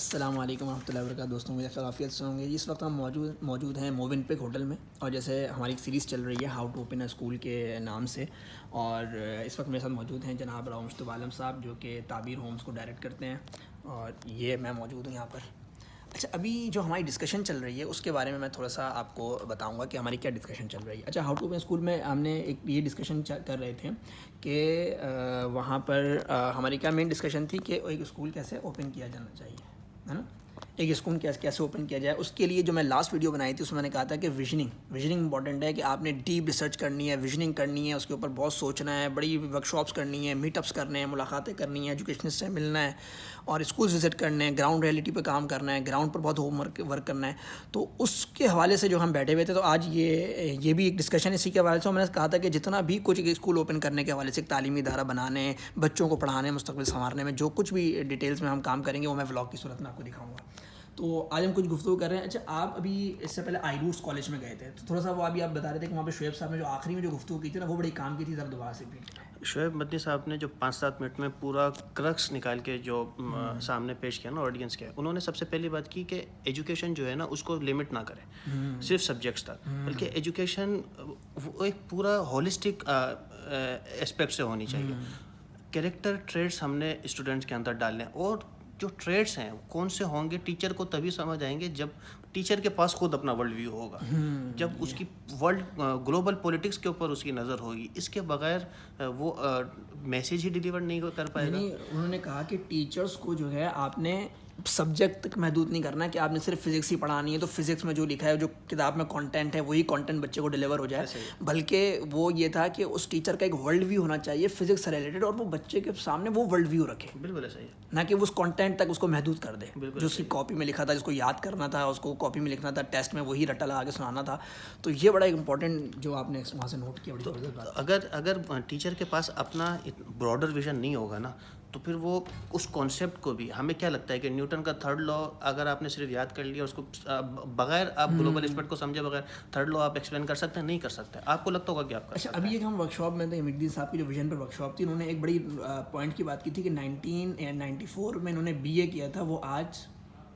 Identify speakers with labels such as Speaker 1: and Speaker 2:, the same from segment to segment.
Speaker 1: السلام علیکم ورحمۃ اللہ وبرکاتہ. دوستوں مجھے خلافیت سے ہوں گے. اس وقت ہم موجود ہیں موون پک ہوٹل میں, اور جیسے ہماری ایک سیریز چل رہی ہے how to open a school کے نام سے, اور اس وقت میرے ساتھ موجود ہیں جناب راؤ مشتبہ عالم صاحب جو کہ تعبیر ہومز کو ڈائریکٹ کرتے ہیں, اور یہ میں موجود ہوں یہاں پر. اچھا, ابھی جو ہماری ڈسکشن چل رہی ہے اس کے بارے میں تھوڑا سا آپ کو بتاؤں گا کہ ہماری کیا ڈسکشن چل رہی ہے. اچھا, ہاؤ ٹو اوپن اسکول میں ہم نے ایک یہ ڈسکشن کر رہے تھے کہ وہاں پر ہماری کیا مین ڈسکشن تھی کہ ایک اسکول کیسے اوپن کیا جانا چاہیے, ہے نا. ایک اسکول کیسے اوپن کیا جائے. اس کے لیے جو میں لاسٹ ویڈیو بنائی تھی اس میں نے کہا تھا کہ ویژننگ امپورٹنٹ ہے, کہ آپ نے ڈیپ ریسرچ کرنی ہے, ویژننگ کرنی ہے, اس کے اوپر بہت سوچنا ہے, بڑی ورک شاپس کرنی ہے, میٹ اپس کرنے ہیں, ملاقاتیں کرنی ہیں, ایجوکیشنسٹ سے ملنا ہے, اور اسکولز وزٹ کرنے ہیں, گراؤنڈ ریئلٹی پہ کام کرنا ہے, گراؤنڈ پر بہت ہوم ورک کرنا ہے. تو اس کے حوالے سے جو ہم بیٹھے ہوئے تھے, تو آج یہ بھی ایک ڈسکشن اسی کے حوالے سے. میں نے کہا تھا کہ جتنا بھی کچھ اسکول اوپن کرنے کے حوالے سے, ایک تعلیمی ادارہ بنانے, بچوں کو پڑھانے, مستقبل سنوارنے میں جو کچھ بھی ڈیٹیلز میں ہم کام کریں گے وہ میں ولاگ کی صورت میں آپ کو دکھاؤں گا. تو آج ہم کچھ گفتگو کر رہے ہیں. اچھا, آپ ابھی اس سے پہلے آئی روٹس کالج میں گئے تھے, تو تھوڑا سا وہ ابھی آپ بتا رہے تھے کہ وہاں پہ شعیب صاحب نے جو آخری میں جو گفتگو کی تھی نا, وہ بڑی کام کی تھی. ذرا دوبارہ سے ریپیٹ کریں.
Speaker 2: شعیب مدنی صاحب نے جو 5-7 منٹ میں پورا کرکس نکال کے جو سامنے پیش کیا نا آڈینس کے, انہوں نے سب سے پہلی بات کی کہ ایجوکیشن جو ہے نا اس کو لمٹ نہ کرے صرف سبجیکٹس تک, بلکہ ایجوکیشن وہ ایک پورا ہولسٹک اسپیکٹ سے ہونی چاہیے. کیریکٹر ٹریٹس ہم نے اسٹوڈنٹس کے اندر ڈالنے, اور جو ٹریٹس ہیں کون سے ہوں گے ٹیچر کو تبھی سمجھ آئیں گے جب ٹیچر کے پاس خود اپنا ورلڈ ویو ہوگا, جب اس کی ورلڈ گلوبل پولیٹکس کے اوپر اس کی نظر ہوگی. اس کے بغیر وہ میسیج ہی ڈیلیور نہیں کر پائے گا.
Speaker 1: انہوں نے کہا کہ ٹیچرس کو جو ہے آپ نے سبجیکٹ تک محدود نہیں کرنا ہے, کہ آپ نے صرف فزکس ہی پڑھانی ہے تو فزکس میں جو لکھا ہے, جو کتاب میں کانٹینٹ ہے, وہی کانٹینٹ بچے کو ڈیلیور ہو جائے. بلکہ وہ یہ تھا کہ اس ٹیچر کا ایک ورلڈ ویو ہونا چاہیے فزکس سے ریلیٹڈ, اور وہ بچے کے سامنے وہ ورلڈ ویو رکھے.
Speaker 2: بالکل ایسا ہی ہے,
Speaker 1: نہ کہ وہ اس کانٹینٹ تک اس کو محدود کر دے جو اس کی کاپی میں لکھا تھا, جس کو یاد کرنا تھا, اس کو کاپی میں لکھنا تھا, ٹیسٹ میں وہی رٹا لگا کے سنانا تھا. تو یہ بڑا امپورٹنٹ جو آپ نے وہاں سے نوٹ کیا.
Speaker 2: اگر ٹیچر کے پاس اپنا براڈر ویژن نہیں ہوگا نا, تو پھر وہ اس کانسیپٹ کو بھی, ہمیں کیا لگتا ہے کہ نیوٹن کا تھرڈ لا اگر آپ نے صرف یاد کر لیا, اس کو بغیر آپ گلوبل اسپیکٹ کو سمجھے بغیر تھرڈ لا آپ ایکسپلین کر سکتے ہیں؟ نہیں کر سکتے. آپ کو لگتا ہوگا کہ آپ کر سکتے ہیں.
Speaker 1: ابھی ایک ہم ورک شاپ میں تھے, حمید الدین صاحب کی جو ویژن پر ورک شاپ تھی, انہوں نے ایک بڑی پوائنٹ کی بات کی تھی کہ 1994 میں انہوں نے BA کیا تھا, وہ آج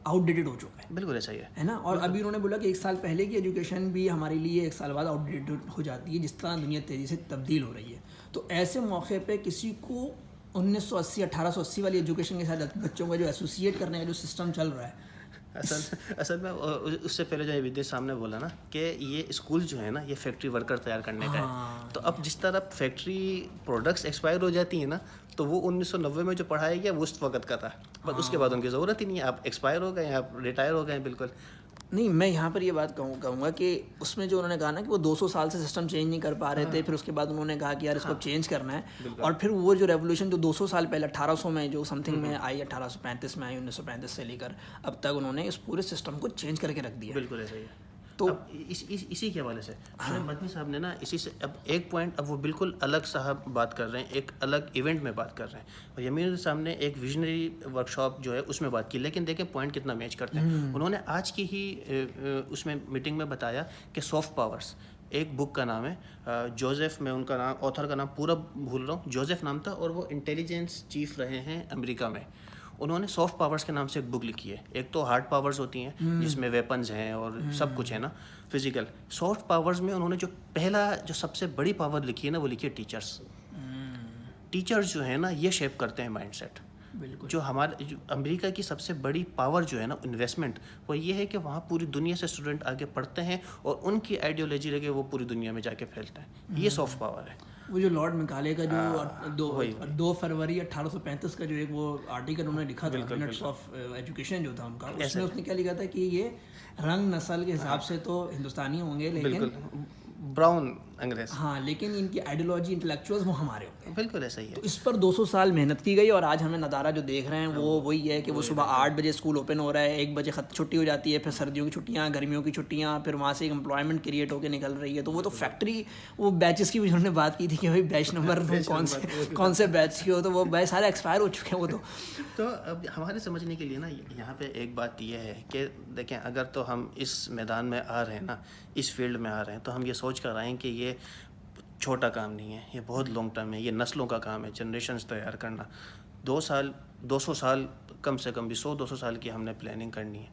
Speaker 1: آؤٹ ڈیٹڈ ہو چکا ہے.
Speaker 2: بالکل ایسا ہی
Speaker 1: ہے نا. اور ابھی انہوں نے بولا کہ 1 سال پہلے کی ایجوکیشن بھی ہمارے لیے 1 سال بعد آؤٹ ڈیٹڈ ہو جاتی ہے, جس طرح دنیا تیزی سے تبدیل ہو رہی ہے. تو ایسے موقع پہ کسی کو 1880 والی ایجوکیشن کے ساتھ بچوں کا جو ایسوسیٹ کرنے کا جو سسٹم چل رہا ہے,
Speaker 2: اصل میں اس سے پہلے جو ودیش صاحب نے بولا نا کہ یہ اسکول جو ہے نا یہ فیکٹری ورکر تیار کرنے کا ہے. تو اب جس طرح فیکٹری پروڈکٹس ایکسپائر ہو جاتی ہیں نا, تو وہ 1990 میں جو پڑھایا گیا وہ اس وقت کا تھا, بس اس کے بعد ان کی ضرورت ہی نہیں ہے. آپ ایکسپائر ہو گئے ہیں, آپ ریٹائر ہو گئے ہیں. بالکل
Speaker 1: نہیں, میں یہاں پر یہ بات کہوں گا کہ اس میں جو انہوں نے کہا نا کہ وہ 200 سال سے سسٹم چینج نہیں کر پا رہے تھے, پھر اس کے بعد انہوں نے کہا کہ یار اس کو چینج کرنا ہے. اور پھر وہ جو ریولیوشن جو 200 سال پہلے 1800 میں جو سم تھنگ میں آئی, 1835 میں آئی, 1935 سے لے کر اب تک انہوں نے اس پورے سسٹم کو چینج کر کے رکھ دیا.
Speaker 2: بالکل ایسا ہی ہے. تو اسی کے حوالے سے مدنی صاحب نے نا اسی سے اب ایک پوائنٹ, اب وہ بالکل الگ صاحب بات کر رہے ہیں, ایک الگ ایونٹ میں بات کر رہے ہیں, اور یمین صاحب نے ایک ویژنری ورک شاپ جو ہے اس میں بات کی. لیکن دیکھیں پوائنٹ کتنا میچ کرتے ہیں. انہوں نے آج کی ہی اس میں میٹنگ میں بتایا کہ سافٹ پاورس ایک بک کا نام ہے, جوزف, میں ان کا نام آتھر کا نام پورا بھول رہا ہوں, جوزف نام تھا, اور وہ انٹیلیجنس چیف رہے ہیں امریکہ میں. انہوں نے سافٹ پاورس کے نام سے ایک بک لکھی ہے. ایک تو ہارڈ پاورز ہوتی ہیں جس میں ویپنز ہیں اور سب کچھ ہے نا فزیکل. سافٹ پاورز میں انہوں نے جو پہلا جو سب سے بڑی پاور لکھی ہے نا, وہ لکھی ہے ٹیچرس. ٹیچرز جو ہے نا یہ شیپ کرتے ہیں مائنڈ سیٹ. جو ہمارے امریکہ کی سب سے بڑی پاور جو ہے نا انویسٹمنٹ, وہ یہ ہے کہ وہاں پوری دنیا سے اسٹوڈنٹ آگے پڑھتے ہیں اور ان کی آئیڈیالوجی لگے وہ پوری دنیا میں جا کے پھیلتے ہیں. یہ سافٹ پاور ہے.
Speaker 1: وہ جو لارڈ مکالے کا جو 2 فروری 1835 کا جو ایک وہ آرٹیکل انہوں نے لکھا تھا, منٹس آف ایجوکیشن جو تھا ان کا, اس میں اس نے کیا لکھا تھا کہ یہ رنگ نسل کے حساب سے تو ہندوستانی ہوں گے, لیکن
Speaker 2: براؤن انگریز,
Speaker 1: ہاں, لیکن ان کی آئیڈیالوجی انٹلیکچوئلز وہ ہمارے ہوں گے.
Speaker 2: بالکل ایسا ہی ہے.
Speaker 1: تو اس پر 200 سال محنت کی گئی, اور آج ہمیں نظارہ جو دیکھ رہے ہیں وہ وہی ہے کہ وہ صبح 8 بجے اسکول اوپن ہو رہا ہے, 1 بجے چھٹی ہو جاتی ہے, پھر سردیوں کی چھٹیاں, گرمیوں کی چھٹیاں, پھر وہاں سے ایک امپلائمنٹ کریٹ ہو کے نکل رہی ہے. تو وہ تو فیکٹری, وہ بیچز کی بھی انہوں نے بات کی تھی کہ بھائی بیچ نمبر کون سے بیچ کی ہو, تو وہ بیچ سارے ایکسپائر ہو چکے ہیں وہ.
Speaker 2: تو اب ہمارے سمجھنے کے لیے نا یہاں پہ ایک بات یہ ہے کہ دیکھیں, اگر تو ہم اس میدان میں آ رہے ہیں نا, اس فیلڈ میں آ رہے ہیں, تو ہم یہ سوچ کر آئیں کہ یہ چھوٹا کام نہیں ہے, یہ بہت لانگ ٹرم ہے, یہ نسلوں کا کام ہے, جنریشنز تیار کرنا. 200 سال کم سے کم بھی 100-200 سال کی ہم نے پلاننگ کرنی ہے.